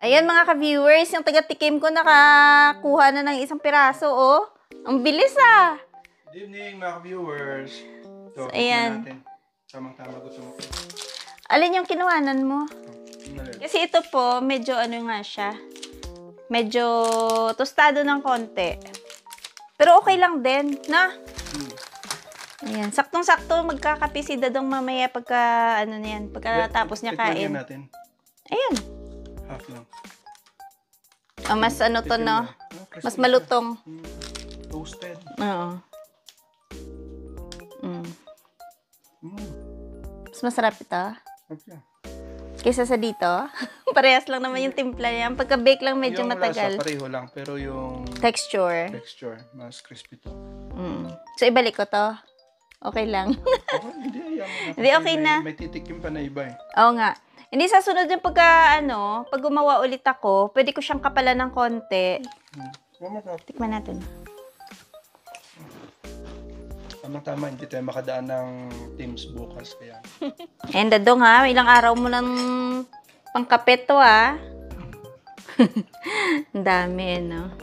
Ayan mga ka-viewers, yung taga-tikim ko nakakuha na ng isang piraso, oh. Ang bilis ah. Good evening mga ka-viewers. So, Ito, ayan. natin. Tamang-tama gusto mo. Alin yung kinuhanan mo? Malit. Kasi ito po, medyo ano nga siya. Medyo tostado ng konti. Pero okay lang din, na? Ayan, saktong-sakto magkakape si Dadong mamaya pagka, ano na yan, pagkatapos niya kain. Natin. Ayan. Half lang. Oh, mas ano to, no? Mas malutong. Toasted. Oo. Mas masarap ito. Okay. Kaysa sa dito. Parehas lang naman yung timpla niya. Pagka-bake lang medyo yung matagal. Lasa, pareho lang. Pero yung Texture. mas crispy to. So, ibalik ko to. Okay lang. Hindi, ayaw mo na. Hindi, okay na. May titikim pa na iba eh. Oo nga. Hindi, sa sunod yung pag gumawa ulit ako, pwede ko siyang kapalan ng konti. Tikman natin. Tama-tama, hindi tayo makadaan ng Teams bukas. Kaya. And Dadong ha, ilang araw mo ng pangkapet to ha. Ang dami, no?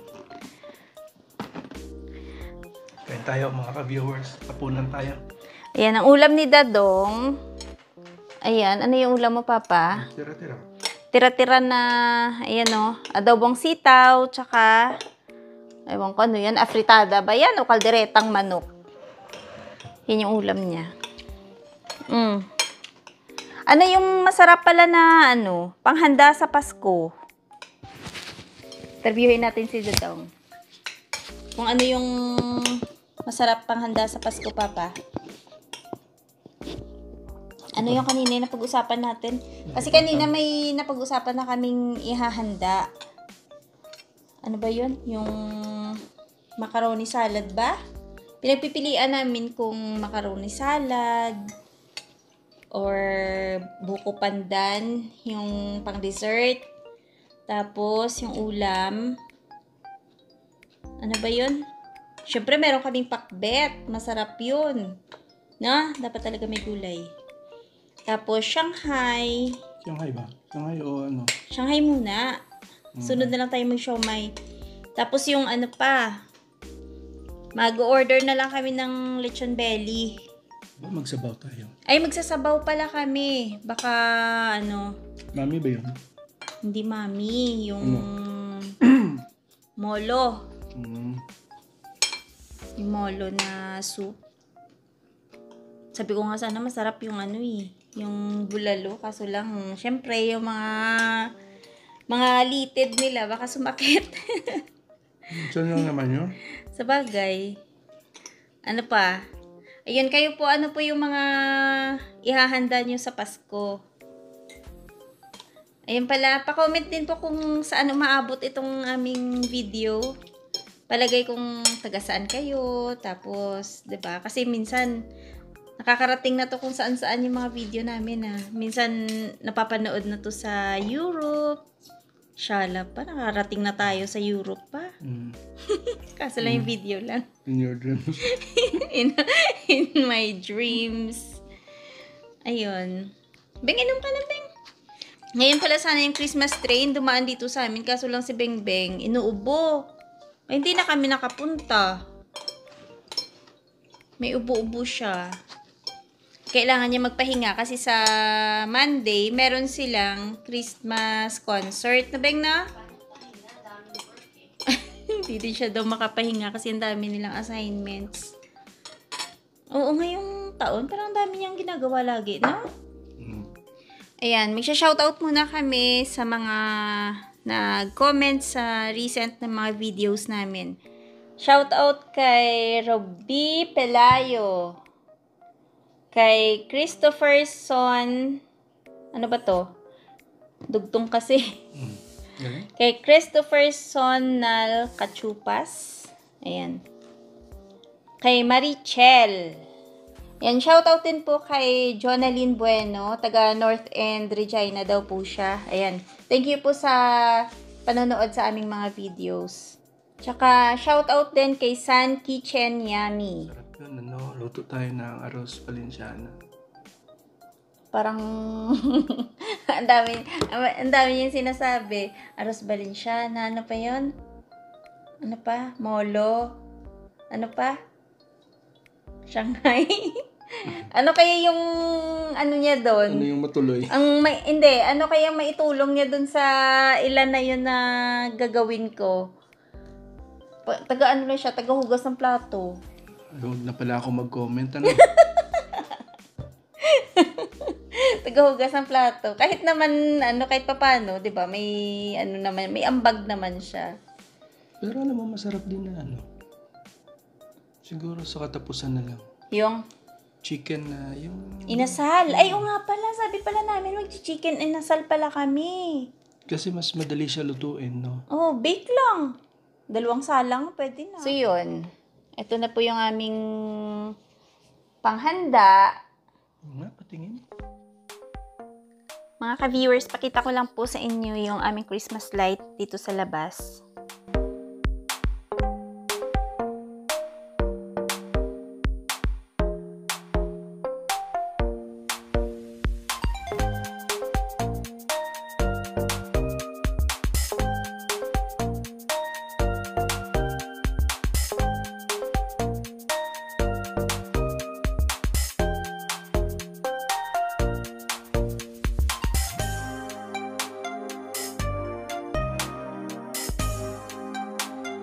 Kain tayo mga ka-viewers. Tapunan tayo. Ayan, ang ulam ni Dadong. Ayan, ano yung ulam mo, Papa? Tira-tira. Tira-tira na, ayan o, adobong sitaw, tsaka, ewan ko ano yan, afritada ba yan o kalderetang manok? Yan yung ulam niya. Ano yung masarap pala na, panghanda sa Pasko? Interviewin natin si Dadong. Kung ano yung masarap panghanda sa Pasko, Papa? Ano yung kanina na pag-usapan natin? Kasi kanina may napag-usapan na kaming ihahanda. Ano ba yun? Yung macaroni salad ba? Pinagpipilian namin kung macaroni salad or buko pandan, yung pang-dessert. Tapos, yung ulam. Ano ba yun? Siyempre, meron kaming pakbet. Masarap yun. Na? Dapat talaga may gulay. Tapos, Shanghai. Shanghai ba? Shanghai o ano? Shanghai muna. Sunod na lang tayo mag-siomai. Tapos yung ano pa, mag-order na lang kami ng lechon belly. Magsabaw tayo. Ay, magsasabaw pala kami. Baka, Mami ba yun? hindi mami. Yung molo. Yung molo na soup. Sabi ko nga sana masarap yung yung bulalo. Kaso lang, syempre, yung mga litid nila, baka sumakit. Saan lang naman yun? Sa bagay. Ano pa? Ayun, kayo po, ano po yung mga ihahanda nyo sa Pasko? Ayun pala, pa-comment din po kung saan umaabot itong aming video. Palagay kung taga saan kayo, tapos, 'di ba? Kasi minsan nakakarating na to kung saan-saan yung mga video namin Minsan napapanood na to sa Europe. Shala pa, nakarating na tayo sa Europe pa. Kaso lang yung video lang. In your dreams. in my dreams. Ayun. Beng, inom ka na, Beng. Ngayon pala sana yung Christmas train dumaan dito sa amin. Kaso lang si Beng Beng, inuubo. Ay, hindi na kami nakapunta. May ubo-ubo siya. Kailangan niya magpahinga kasi sa Monday, meron silang Christmas concert. Na Beng na? Hindi din siya daw makapahinga kasi ang dami nilang assignments. Oo, ngayong taon, parang ang dami niyang ginagawa lagi, no? Ayan, magsha-shoutout muna kami sa mga nag-comment sa recent na mga videos namin. Shoutout kay Robby Pelayo. Kay Christopher Son. Ano ba to? Dugtong kasi. Kay Christopher Sonal Kachupas. Ayan. Kay Marichel. Yan, shoutout din po kay Jonaline Bueno, taga North End, Regina daw po siya. Ayan. Thank you po sa panonood sa aming mga videos. Tsaka, shoutout din kay San Kitchen Yummy. Sarap yun, luto tayo ng arroz Valenciana. Parang Ang dami niyang sinasabi. Arroz Valenciana, ano pa yun? Ano pa? Molo. Ano pa? Shanghai. Ano kaya yung ano niya doon? Ano yung matuloy? Hindi, ano kaya maitulong niya doon sa ilan na yun na gagawin ko? Taga ano lang siya, taga hugas ng plato. Huwag na pala ako mag-comment. Ano? Tagahugas ng plato. Kahit naman, kahit papano, di ba, may, naman, may ambag naman siya. Pero alam mo, masarap din na siguro sa katapusan na lang. Yung? Chicken na, yung... Inasal. Ay, oo nga pala, sabi pala namin, mag-chicken inasal pala kami. Kasi mas madali siya lutuin, no? Oh, bake lang. 2 salang, pwede na. So, yun. Ito na po yung aming panghanda. Nga, patingin. Mga ka-viewers, pakita ko lang po sa inyo yung aming Christmas light dito sa labas.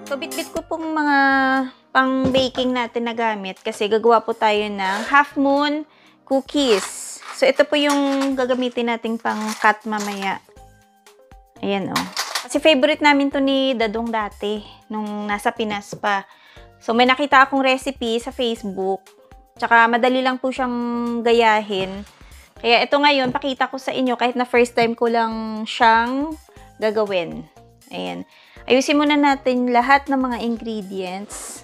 So, bitbit ko pong mga pang-baking natin na gamit kasi gagawa po tayo ng half moon cookies. So, ito po yung gagamitin nating pang-cut mamaya. Ayan, oh. Kasi favorite namin to ni Dadong dati, nung nasa Pinas pa. So, may nakita akong recipe sa Facebook. Tsaka, madali lang po siyang gayahin. Kaya, ito ngayon, pakita ko sa inyo kahit na first time ko lang siyang gagawin. Ayan. Ayusin muna natin lahat ng mga ingredients.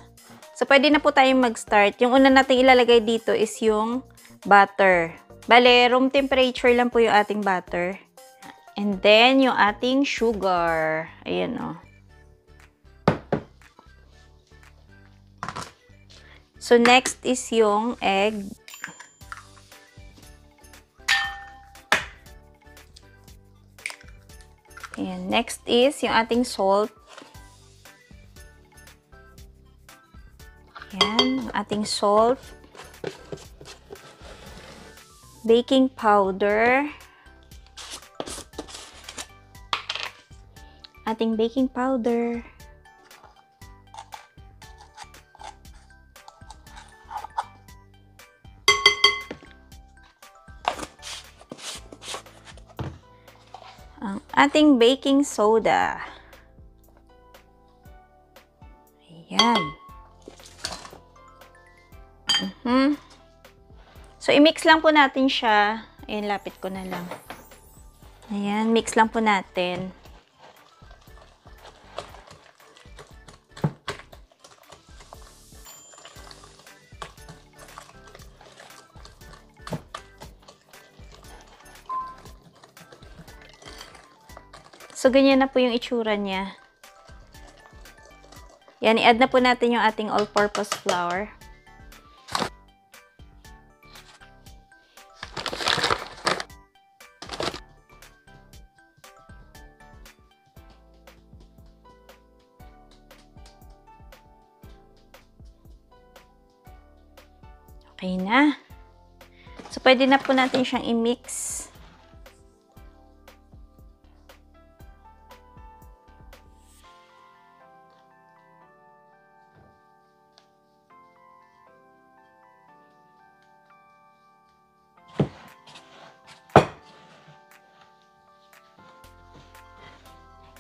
So, pwede na po tayong mag-start. Yung una natin ilalagay dito is yung butter. Bale, room temperature lang po yung ating butter. And then, yung ating sugar. Ayan, oh. So, next is yung egg. Ayan. Next is yung ating salt. Ayan. Ating salt. Baking powder. Ating baking powder. Ang ating baking soda. Ayan. So, i-mix lang po natin siya. Ayan, lapit ko na lang. Ayan, mix lang po natin. So, ganyan na po yung itsura niya. Yan, i-add na po natin yung ating all-purpose flour. Okay na. So, pwede na po natin siyang i-mix.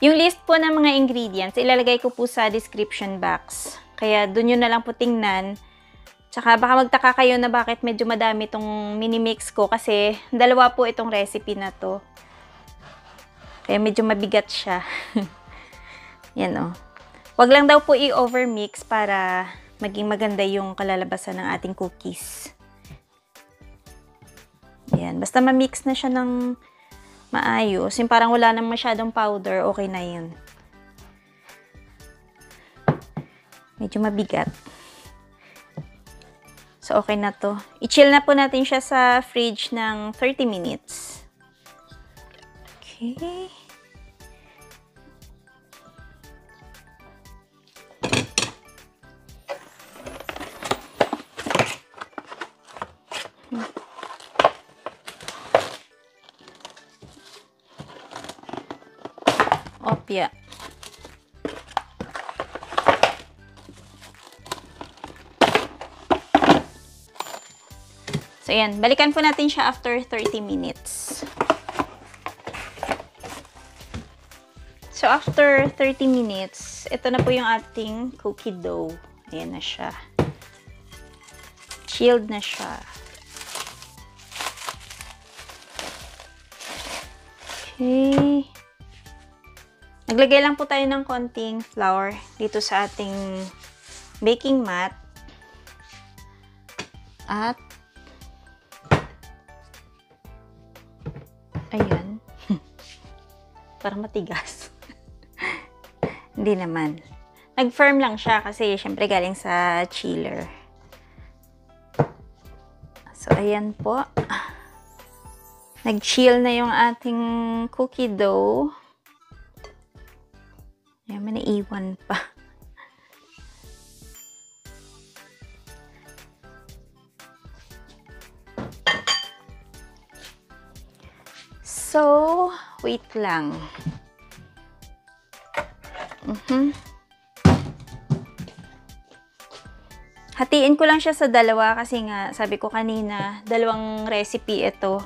Yung list po ng mga ingredients, ilalagay ko po sa description box. Kaya doon nyo na lang po tingnan. Tsaka baka magtaka kayo na bakit medyo madami itong mini-mix ko kasi dalawa po itong recipe na to. Kaya medyo mabigat siya. Yan o. Wag lang daw po i-overmix para maging maganda yung kalalabasan ng ating cookies. Yan. Basta ma-mix na siya ng maayos. Yung parang wala nang masyadong powder, okay na yun. Medyo mabigat. So, okay na to. I-chill na po natin siya sa fridge ng 30 minutes. Okay. Opya. So, ayan. Balikan po natin siya after 30 minutes. So, after 30 minutes, ito na po yung ating cookie dough. Ayan na siya. Chilled na siya. Okay. Naglagay lang po tayo ng konting flour dito sa ating baking mat. At ayan. Parang matigas. Hindi naman. Nag-firm lang siya kasi syempre galing sa chiller. So, ayan po. Nag-chill na yung ating cookie dough. Ayan, may naiwan pa. So, wait lang. Hatiin ko lang siya sa dalawa kasi nga, sabi ko kanina, dalawang recipe ito.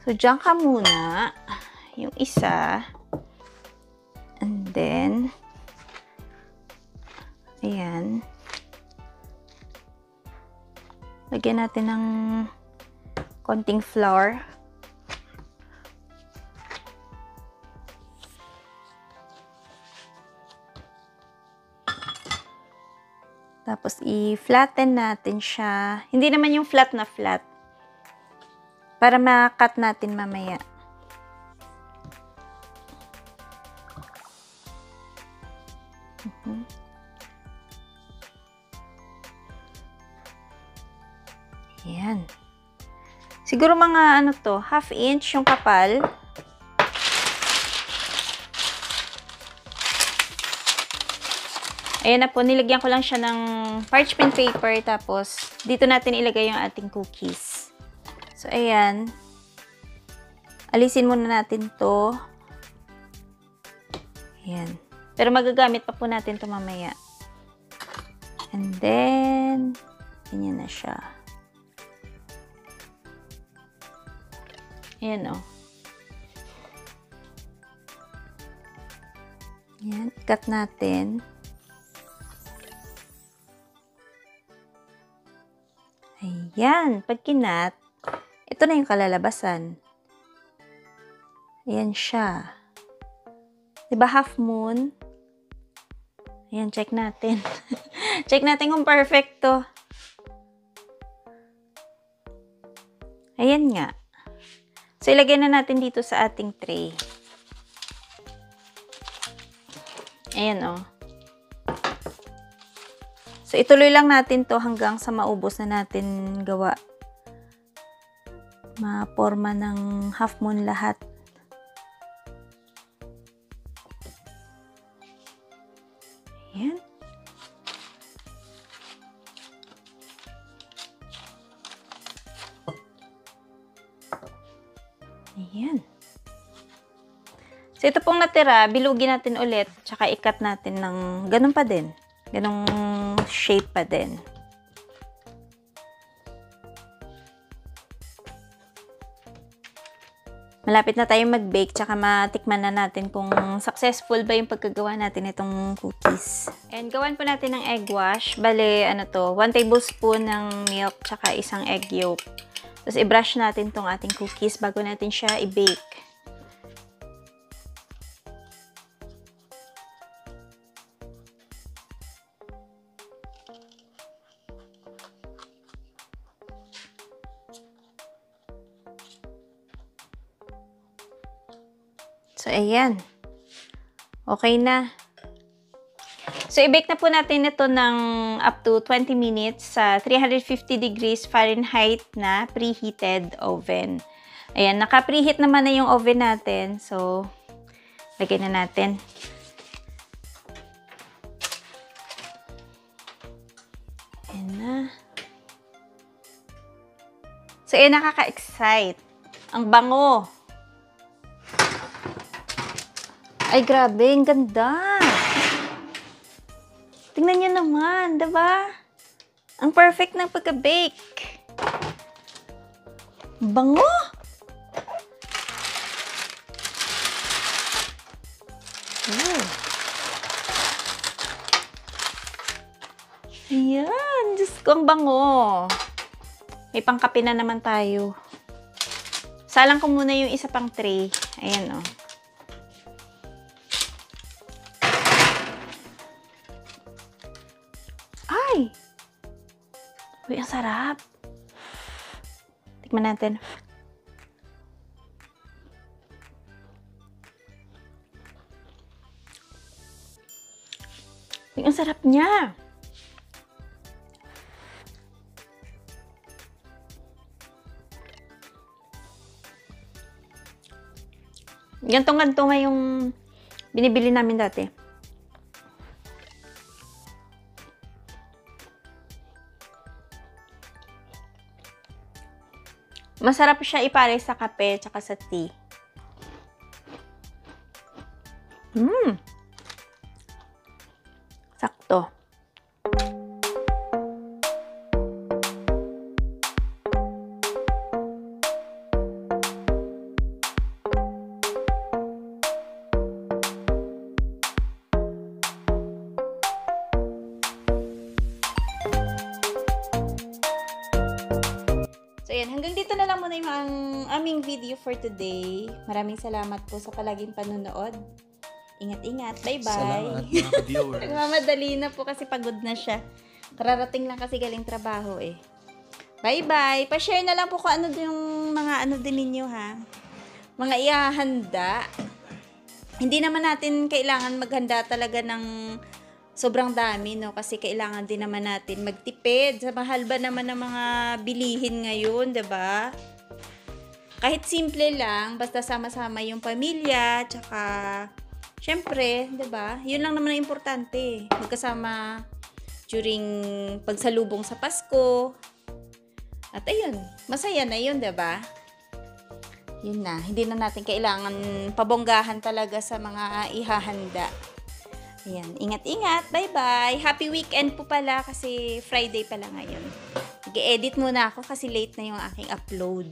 So, dyan ka muna. Yung isa. And then, ayan. Lagyan natin ng konting flour. Tapos, i-flatten natin siya. Hindi naman yung flat na flat. Para ma-cut natin mamaya. Ayan. Siguro mga ano to, 1/2 inch yung kapal. Ayan na po, nilagyan ko lang siya ng parchment paper. Tapos, dito natin ilagay yung ating cookies. So, ayan. Alisin muna natin to. Ayan. Pero magagamit pa po natin to mamaya. And then, ganyan na siya. Ayan, oh. Ayan, cut natin. Ayan, pag kinat, ito na yung kalalabasan. Ayan siya. Diba half moon? Ayan, check natin. Check natin kung perfect to. Ayan nga. So, ilagay na natin dito sa ating tray. Ayan, oh. So, ituloy lang natin to hanggang sa maubos na natin gawa. Ma-forma ng half moon lahat. Ayan. Ayan. So, ito pong natira, bilugin natin ulit, tsaka ikat natin ng ganun pa din. Ganung shape pa din. Malapit na tayong mag-bake, tsaka matikman na natin kung successful ba yung pagkagawa natin itong cookies. And gawan po natin ng egg wash. Bale, ano to, 1 tablespoon ng milk, tsaka isang egg yolk. Tapos i-brush natin tong ating cookies bago natin siya i-bake. So, ayan. Okay na. So, i-bake na po natin ito ng up to 20 minutes sa 350 degrees Fahrenheit na preheated oven. Ayan, naka-preheat naman na yung oven natin. So, lagyan na natin. Ayan na. So, ayan, nakaka-excite. Ang bango. Ay, grabe. Ang ganda. Tingnan nyo naman, diba? Ang perfect ng pagka-bake. Bango! Oh. Ayan. Diyos ko, ang bango. May pangkape na naman tayo. Salang ko muna yung isa pang tray. Ayan, oh. Ay! Uy, ang sarap. Tikman natin. Uy, ang sarap niya. Gantong-ganto nga yung binibili namin dati. Masarap siya ipare sa kape tsaka sa tea. Sakto. So, ayan. Hanggang dito na lang muna yung aming video for today. Maraming salamat po sa palaging panunood. Ingat-ingat. Bye-bye. Salamat mga viewers. Nagmamadali na po kasi pagod na siya. Kararating lang kasi galing trabaho eh. Bye-bye. Pa-share na lang po kung ano yung mga ano din ninyo ha. Mga ihahanda. Hindi naman natin kailangan maghanda talaga ng sobrang dami, no? Kasi kailangan din naman natin magtipid. Sa mahal ba naman ng mga bilihin ngayon, 'di ba? Kahit simple lang, basta sama-sama yung pamilya, tsaka syempre, 'di ba? 'Yun lang naman ang importante. Magkasama during pagsalubong sa Pasko. At ayun, masaya na 'yun, 'di ba? Yun na, hindi na natin kailangan pabonggahan talaga sa mga ihahanda. Ayan, ingat-ingat. Bye-bye. Happy weekend po pala kasi Friday pala ngayon. Nag-edit muna ako kasi late na yung aking upload.